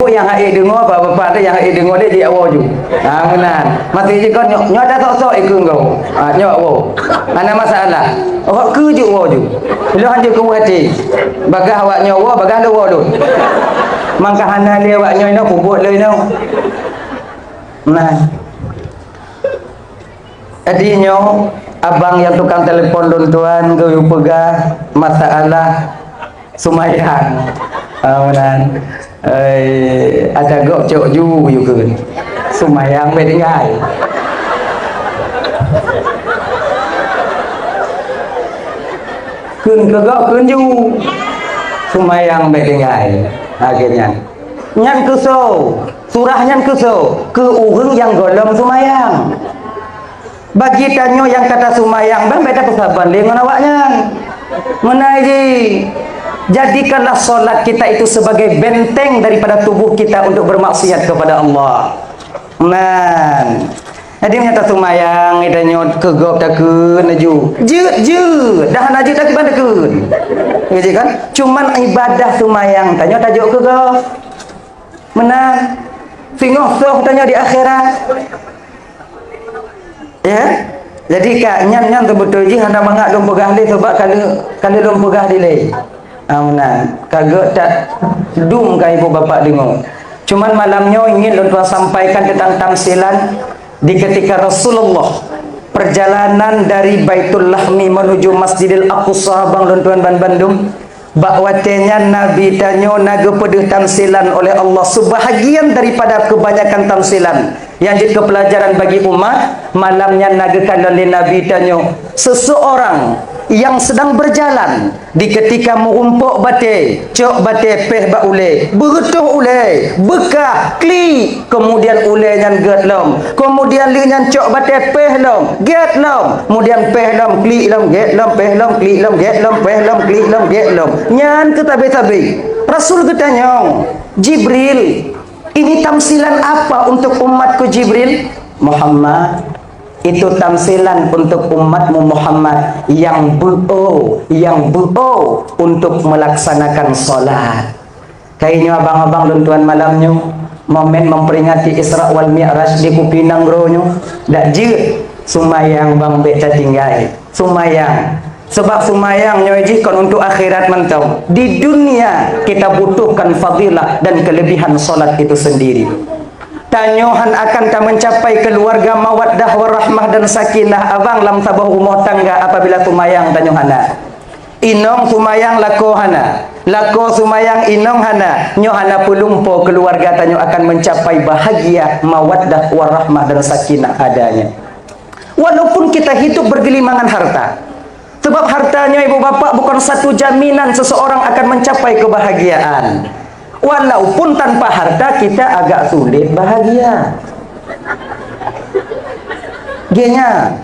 yang hai dengar bapak dia yang hai dengar dia di awal ju. Menan. Mati je kau nyok dah sok-sok ikut kau. Nyok wo. Ana masalah. Awak ke je wo ju. Bila hanje ku hati. Bagah awak nyawa bagah lu wo tu. Mangka hana dia awak nyoy no puput le no. Nah. Adinyo abang yang tukang telepon tuan geu pegah masalah sumayang. Menan. Ada gok cok ju keun. Sumayang be dengai. Keun ke gok keun ju. Sumayang be dengai. Akhirnya. Nyan kuso, surah nyan kuso, ke urang yang golong sumayang. Bagi tanyo yang kata sumayang bang beda persahabat dengan awaknya. Menaji. Jadikanlah solat kita itu sebagai benteng daripada tubuh kita untuk bermaksiat kepada Allah. Man. Jadi nyata sumayang ida nyot kegop takun naju. Je. Dah naju tak pada kun. Gitu kan? Cuman ibadah sumayang tanya tajuk kegop. Menang. Singoh soh tanya di akhirat. Ya. Jadi kak nyan betul je hendak mangak dom pegah le sebab kalau dom pegah dilai. Amunan kagak tak dum kai ibu bapa dengar. Cuman malamnya ingin tuan sampaikan tentang tamsilan di ketika Rasulullah perjalanan dari Baitul Lahmi menuju Masjidil Aqsa bang tuan Bandung. Bakwatenya Nabi tanyo naga pedih tamsilan oleh Allah sebahagian daripada kebanyakan tamsilan yang jadi kepelajaran bagi umat malamnya naga kalali Nabi tanyo seseorang yang sedang berjalan di ketika mengumpuk bate cok bate peh ba ule berutuh ule bekah kli kemudian ule nyan get lom kemudian li nyan cok bate peh lom get lom kemudian peh lom kli lom get lom peh lom kli lom get lom peh lom kli lom get lom nyan ke tabe-tabe Rasul ketanya Jibril ini tamsilan apa untuk umatku Jibril? Muhammad, itu tamsilan untuk umatmu Muhammad yang bu'o untuk melaksanakan solat. Kayaknya abang-abang dan tuan malamnya momen memperingati Isra wal Mi'raj di Kupinang Bronyo dak je sumayang bang be tinggai sumayang sebab sumayang nyoji kon untuk akhirat mentau. Di dunia kita butuhkan fadilah dan kelebihan solat itu sendiri. Tanyohan akan tak mencapai keluarga mawaddah warahmah dan sakinah abang lam tabah rumah tangga apabila sumayang tanyohana inong sumayang lakohana lako sumayang inong hana nyohana pulumpo keluarga tanyo akan mencapai bahagia mawaddah warahmah dan sakinah adanya. Walaupun kita hidup bergelimangan harta, sebab hartanya ibu bapak bukan satu jaminan seseorang akan mencapai kebahagiaan. Walaupun tanpa harta kita agak sulit bahagia. Genya,